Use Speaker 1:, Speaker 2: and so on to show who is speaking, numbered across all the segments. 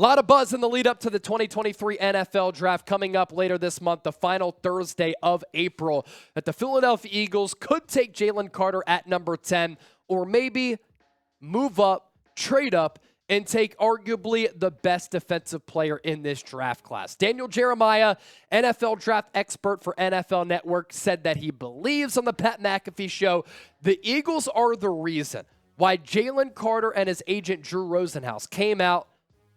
Speaker 1: A lot of buzz in the lead up to the 2023 NFL Draft coming up later this month, the final Thursday of April, that the Philadelphia Eagles could take Jalen Carter at number 10, or maybe move up, trade up, and take arguably the best defensive player in this draft class. Daniel Jeremiah, NFL draft expert for NFL Network, said that he believes on the Pat McAfee show the Eagles are the reason why Jalen Carter and his agent Drew Rosenhaus came out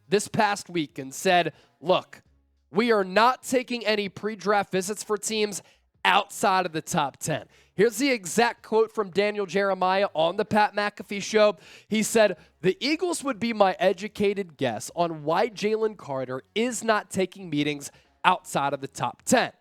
Speaker 1: this past week and said, look, we are not taking any pre-draft visits for teams outside of the top 10. Here's the exact quote from Daniel Jeremiah on the Pat McAfee show. He said, the Eagles would be my educated guess on why Jalen Carter is not taking meetings outside of the top 10.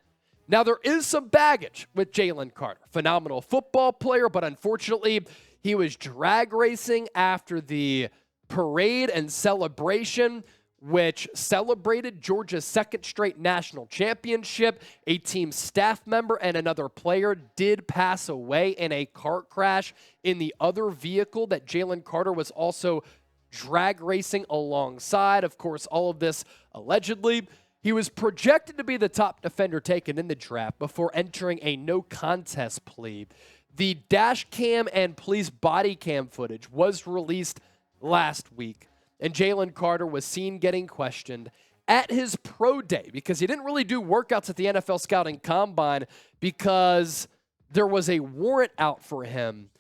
Speaker 1: Now, there is some baggage with Jalen Carter. Phenomenal football player, but unfortunately, he was drag racing after the parade and celebration, which celebrated Georgia's second straight national championship. A team staff member and another player did pass away in a car crash in the other vehicle that Jalen Carter was also drag racing alongside. Of course, all of this allegedly. He was projected to be the top defender taken in the draft before entering a no contest plea. The dash cam and police body cam footage was released last week, and Jalen Carter was seen getting questioned at his pro day because he didn't really do workouts at the NFL Scouting Combine because there was a warrant out for him.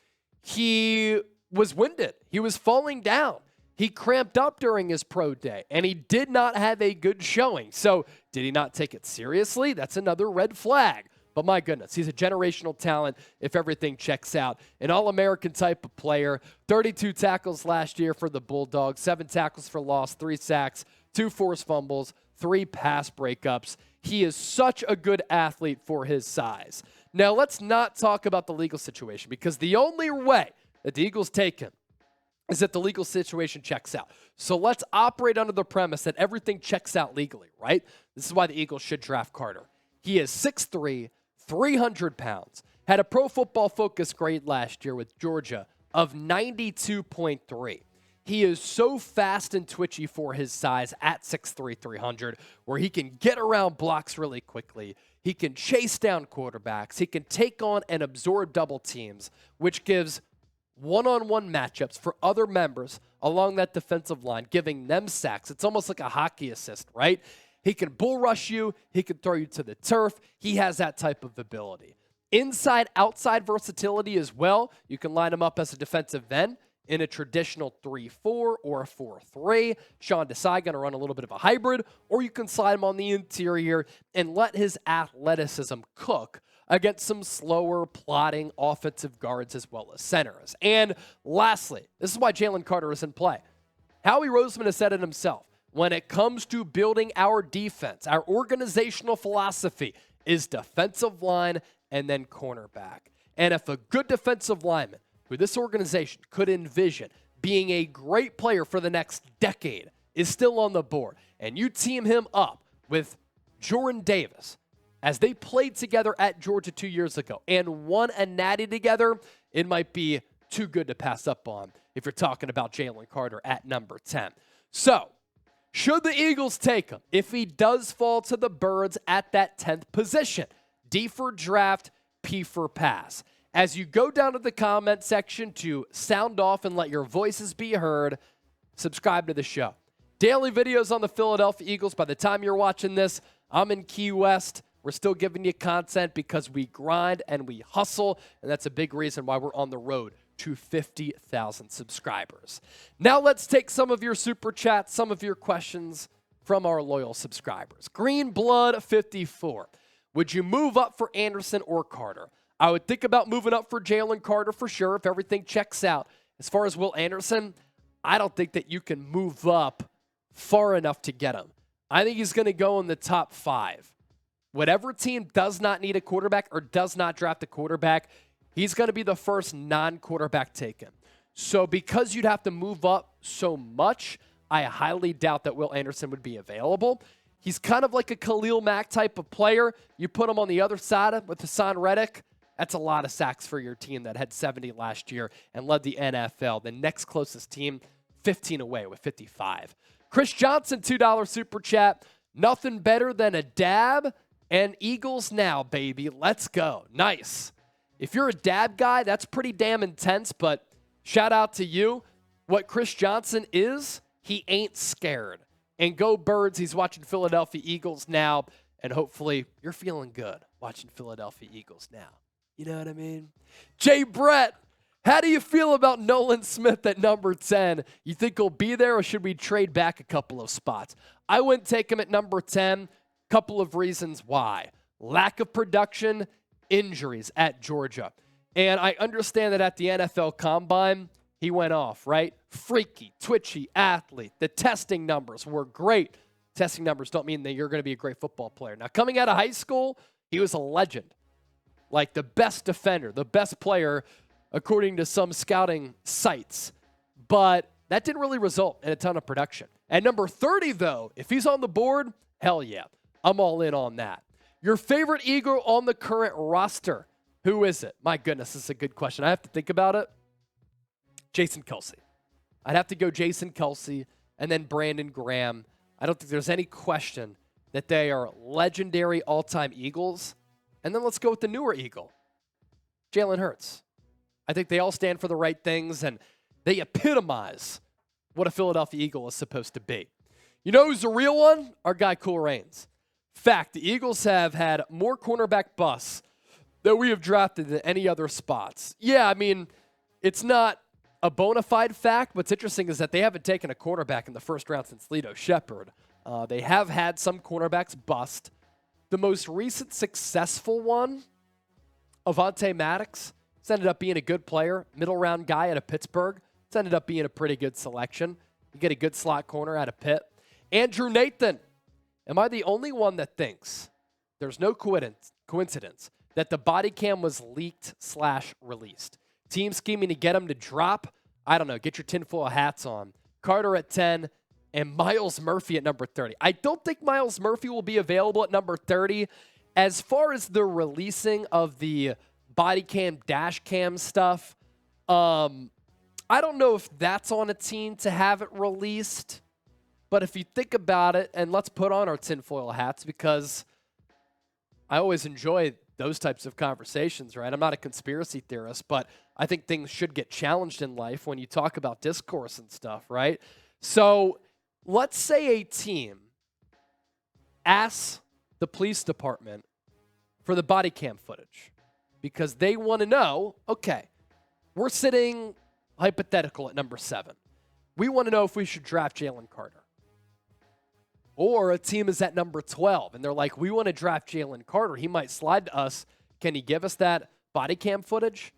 Speaker 1: He was winded. He was falling down. He cramped up during his pro day, and he did not have a good showing. So did he not take it seriously? That's another red flag. But my goodness, he's a generational talent if everything checks out. An All-American type of player, 32 tackles last year for the Bulldogs, 7 tackles for loss, 3 sacks, 2 forced fumbles, 3 pass breakups. He is such a good athlete for his size. Now, let's not talk about the legal situation because the only way that the Eagles take him is that the legal situation checks out. So let's operate under the premise that everything checks out legally, right? This is why the Eagles should draft Carter. He is 6'3", 300 pounds, had a Pro Football Focus grade last year with Georgia of 92.3. He is so fast and twitchy for his size at 6'3", 300, where he can get around blocks really quickly. He can chase down quarterbacks. He can take on and absorb double teams, which gives one-on-one matchups for other members along that defensive line, giving them sacks. It's almost like a hockey assist, right? He can bull rush you. He can throw you to the turf. He has that type of ability. Inside, outside versatility as well. You can line him up as a defensive end in a traditional 3-4 or a 4-3. Sean Desai going to run a little bit of a hybrid, or you can slide him on the interior and let his athleticism cook against some slower, plodding offensive guards as well as centers. And lastly, this is why Jalen Carter is in play. Howie Roseman has said it himself. When it comes to building our defense, our organizational philosophy is defensive line and then cornerback. And if a good defensive lineman who this organization could envision being a great player for the next decade is still on the board, and you team him up with Jordan Davis, as they played together at Georgia 2 years ago and won a natty together, it might be too good to pass up on if you're talking about Jalen Carter at number 10. So, should the Eagles take him if he does fall to the Birds at that 10th position? D for draft, P for pass. As you go down to the comment section to sound off and let your voices be heard, subscribe to the show. Daily videos on the Philadelphia Eagles. By the time you're watching this, I'm in Key West. We're still giving you content because we grind and we hustle, and that's a big reason why we're on the road to 50,000 subscribers. Now let's take some of your super chats, some of your questions from our loyal subscribers. Green Blood 54. Would you move up for Anderson or Carter? I would think about moving up for Jalen Carter for sure if everything checks out. As far as Will Anderson, I don't think that you can move up far enough to get him. I think he's going to go in the top 5. Whatever team does not need a quarterback or does not draft a quarterback, he's going to be the first non-quarterback taken. So because you'd have to move up so much, I highly doubt that Will Anderson would be available. He's kind of like a Khalil Mack type of player. You put him on the other side with Hassan Reddick, that's a lot of sacks for your team that had 70 last year and led the NFL. The next closest team, 15 away with 55. Chris Johnson, $2 super chat. Nothing better than a dab and Eagles now, baby. Let's go. Nice. If you're a dab guy, that's pretty damn intense, but shout out to you. What Chris Johnson is, he ain't scared. And go Birds, he's watching Philadelphia Eagles now, and hopefully you're feeling good watching Philadelphia Eagles now. You know what I mean? Jay Brett, how do you feel about Nolan Smith at number 10? You think he'll be there, or should we trade back a couple of spots? I wouldn't take him at number 10. Couple of reasons why. Lack of production, injuries at Georgia. And I understand that at the NFL Combine, he went off, right? Freaky, twitchy athlete. The testing numbers were great. Testing numbers don't mean that you're going to be a great football player. Now, coming out of high school, he was a legend. Like the best defender, the best player, according to some scouting sites. But that didn't really result in a ton of production. At number 30, though, if he's on the board, hell yeah. I'm all in on that. Your favorite Eagle on the current roster, who is it? My goodness, this is a good question. I have to think about it. Jason Kelce. I'd have to go Jason Kelce and then Brandon Graham. I don't think there's any question that they are legendary all-time Eagles. And then let's go with the newer Eagle, Jalen Hurts. I think they all stand for the right things, and they epitomize what a Philadelphia Eagle is supposed to be. You know who's the real one? Our guy, Cool Reigns. Fact, the Eagles have had more cornerback busts that we have drafted than any other spots. Yeah, I mean, it's not a bona fide fact. What's interesting is that they haven't taken a cornerback in the first round since Lito Shepherd. They have had some cornerbacks bust. The most recent successful one, Avonte Maddox, it's ended up being a good player, middle round guy out of Pittsburgh. It's ended up being a pretty good selection. You get a good slot corner out of Pitt. Andrew Nathan. Am I the only one that thinks there's no coincidence that the body cam was leaked/released? Team scheming to get him to drop. I don't know. Get your tinfoil hats on. Carter at 10 and Myles Murphy at number 30. I don't think Myles Murphy will be available at number 30. As far as the releasing of the body cam, dash cam stuff, I don't know if that's on a team to have it released. But if you think about it, and let's put on our tinfoil hats, because I always enjoy those types of conversations, right? I'm not a conspiracy theorist, but I think things should get challenged in life when you talk about discourse and stuff, right? So let's say a team asks the police department for the body cam footage because they want to know, okay, we're sitting hypothetical at number 7. We want to know if we should draft Jalen Carter. Or a team is at number 12, and they're like, we want to draft Jalen Carter. He might slide to us. Can he give us that body cam footage?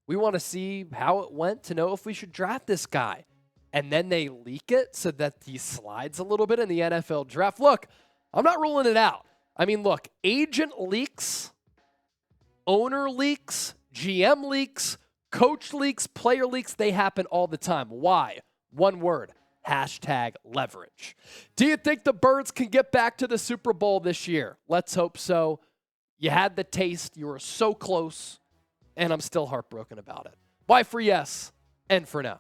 Speaker 1: We want to see how it went to know if we should draft this guy. And then they leak it so that he slides a little bit in the NFL draft. Look, I'm not ruling it out. I mean, look, agent leaks, owner leaks, GM leaks, coach leaks, player leaks, they happen all the time. Why? One word. #leverage. Do you think the Birds can get back to the Super Bowl this year? Let's hope so. You had the taste. You were so close. And I'm still heartbroken about it. Bye for yes and for now.